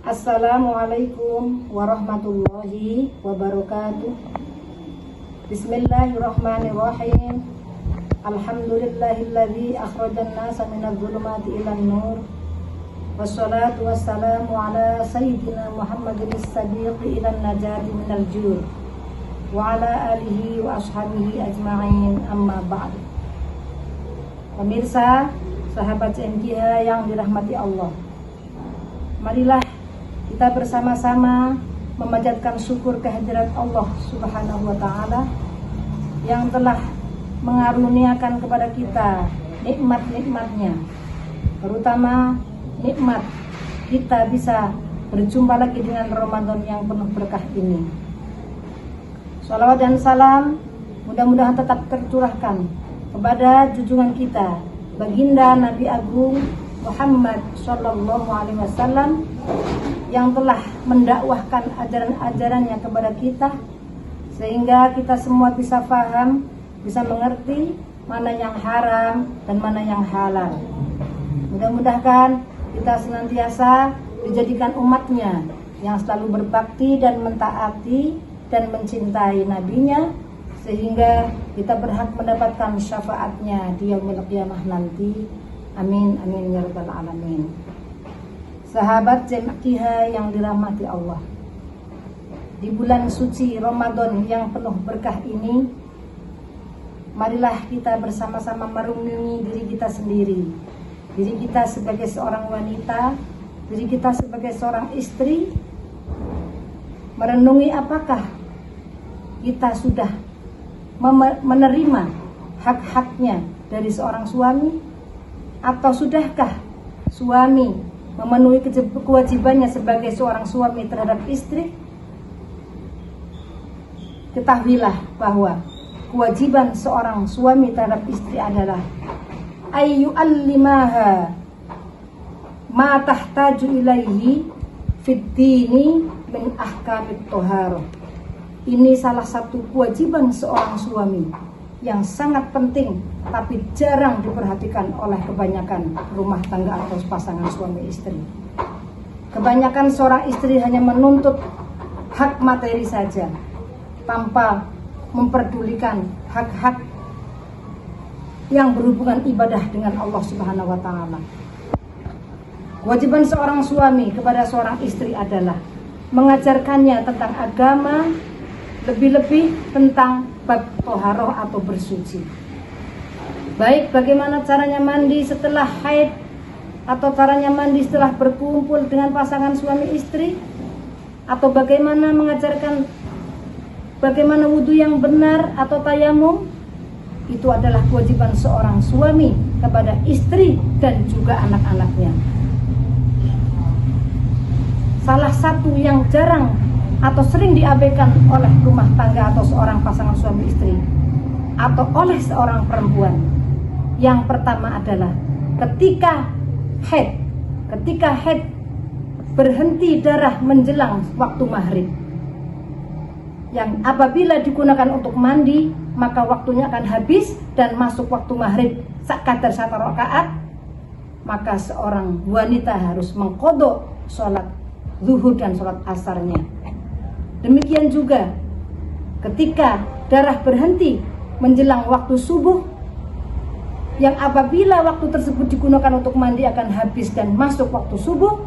Assalamualaikum warahmatullahi wabarakatuh. Bismillahirrahmanirrahim. Alhamdulillahilladzi akhrajan nasa minadh dhulumati ilan nur. Wassalatu wassalamu ala sayyidina Muhammadin as-sadiqi ilan najati minal jur. Wa ala alihi wa ashabihi ajma'in, amma ba'd. Pemirsa, sahabat CMGH yang dirahmati Allah, marilah kita bersama-sama memanjatkan syukur kehadirat Allah Subhanahu wa Ta'ala yang telah mengaruniakan kepada kita nikmat-nikmatnya, terutama nikmat kita bisa berjumpa lagi dengan Ramadan yang penuh berkah ini. Shalawat dan salam mudah-mudahan tetap tercurahkan kepada junjungan kita, baginda Nabi Agung Muhammad Sallallahu Alaihi Wasallam yang telah mendakwahkan ajaran-ajarannya kepada kita, sehingga kita semua bisa paham, bisa mengerti mana yang haram dan mana yang halal. Mudah-mudahan kita senantiasa dijadikan umatnya yang selalu berbakti dan mentaati dan mencintai nabinya, sehingga kita berhak mendapatkan syafaatnya di yaumil qiyamah nanti. Amin amin ya rabbal alamin. Sahabat CMGH yang dirahmati Allah, di bulan suci Ramadan yang penuh berkah ini, marilah kita bersama-sama merenungi diri kita sendiri, diri kita sebagai seorang wanita, diri kita sebagai seorang istri. Merenungi apakah kita sudah menerima hak-haknya dari seorang suami, atau sudahkah suami memenuhi kewajibannya sebagai seorang suami terhadap istri? Ketahuilah bahwa kewajiban seorang suami terhadap istri adalah ayyu allimaha ma tahtaju ilaihi fid dini min ahkamit thaharah. Ini salah satu kewajiban seorang suami yang sangat penting, tapi jarang diperhatikan oleh kebanyakan rumah tangga atau pasangan suami istri. Kebanyakan seorang istri hanya menuntut hak materi saja, tanpa memperdulikan hak-hak yang berhubungan ibadah dengan Allah Subhanahu wa Ta'ala. Kewajiban seorang suami kepada seorang istri adalah mengajarkannya tentang agama, lebih-lebih tentang bab toharoh atau bersuci. Baik bagaimana caranya mandi setelah haid, atau caranya mandi setelah berkumpul dengan pasangan suami istri, atau bagaimana mengajarkan bagaimana wudhu yang benar atau tayamum. Itu adalah kewajiban seorang suami kepada istri dan juga anak-anaknya. Salah satu yang jarang atau sering diabaikan oleh rumah tangga atau seorang pasangan suami istri atau oleh seorang perempuan, yang pertama adalah ketika haid berhenti darah menjelang waktu maghrib, yang apabila digunakan untuk mandi maka waktunya akan habis dan masuk waktu maghrib sekadar 1 rakaat, maka seorang wanita harus mengqadha sholat zuhur dan sholat asarnya. Demikian juga ketika darah berhenti menjelang waktu subuh, yang apabila waktu tersebut digunakan untuk mandi akan habis dan masuk waktu subuh,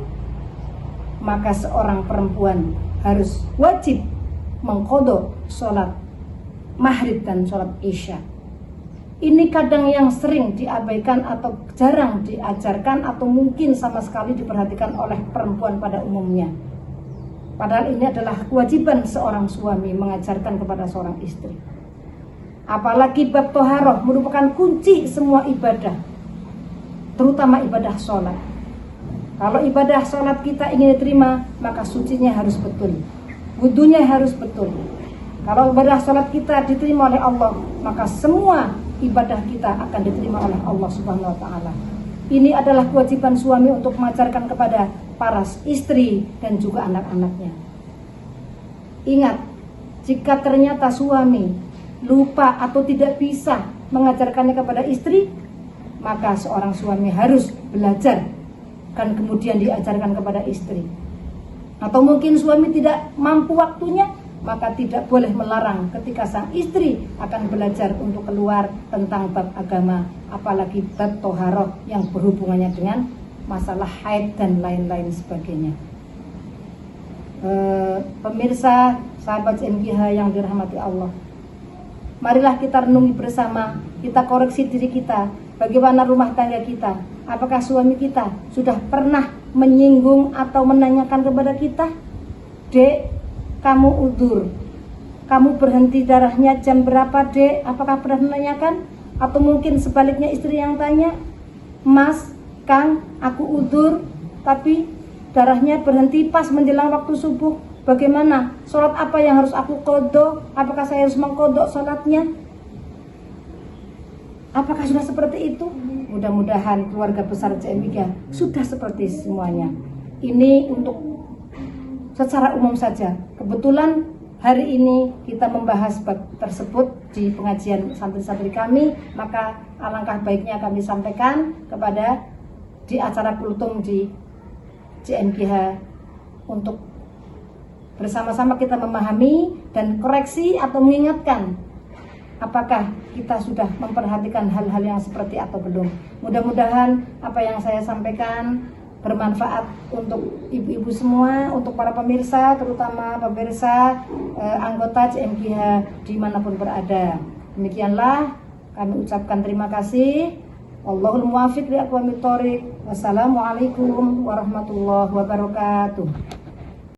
maka seorang perempuan harus wajib mengqadha sholat maghrib dan sholat isya. Ini kadang yang sering diabaikan atau jarang diajarkan atau mungkin sama sekali diperhatikan oleh perempuan pada umumnya. Padahal ini adalah kewajiban seorang suami mengajarkan kepada seorang istri. Apalagi bab toharoh merupakan kunci semua ibadah, terutama ibadah sholat. Kalau ibadah sholat kita ingin diterima, maka sucinya harus betul, wudunya harus betul. Kalau ibadah sholat kita diterima oleh Allah, maka semua ibadah kita akan diterima oleh Allah Subhanahu wa Ta'ala. Ini adalah kewajiban suami untuk mengajarkan kepada para istri dan juga anak-anaknya. Ingat, jika ternyata suami lupa atau tidak bisa mengajarkannya kepada istri, maka seorang suami harus belajar dan kemudian diajarkan kepada istri. Atau mungkin suami tidak mampu waktunya, maka tidak boleh melarang ketika sang istri akan belajar untuk keluar tentang bab agama, apalagi bab toharoh yang berhubungannya dengan masalah haid dan lain-lain sebagainya. Pemirsa, sahabat MGH yang dirahmati Allah, marilah kita renungi bersama, kita koreksi diri kita, bagaimana rumah tangga kita. Apakah suami kita sudah pernah menyinggung atau menanyakan kepada kita, "Dek, kamu udzur, kamu berhenti darahnya jam berapa, Dek?" Apakah pernah menanyakan? Atau mungkin sebaliknya istri yang tanya, "Mas, Kang, aku udzur, tapi darahnya berhenti pas menjelang waktu subuh. Bagaimana? Sholat apa yang harus aku qodho? Apakah saya harus mengqodho sholatnya?" Apakah sudah seperti itu? Mudah-mudahan keluarga besar CMIK sudah seperti semuanya. Ini untuk secara umum saja. Kebetulan hari ini kita membahas bab tersebut di pengajian santri-santri kami, maka alangkah baiknya kami sampaikan kepada di acara kultum di CMGH untuk bersama-sama kita memahami dan koreksi atau mengingatkan apakah kita sudah memperhatikan hal-hal yang seperti atau belum. Mudah-mudahan apa yang saya sampaikan bermanfaat untuk ibu-ibu semua, untuk para pemirsa, terutama pemirsa anggota CMGH dimanapun berada. Demikianlah kami ucapkan terima kasih. Wallahul muwaffiq li aqwamit thoriq. Wassalamualaikum warahmatullahi wabarakatuh.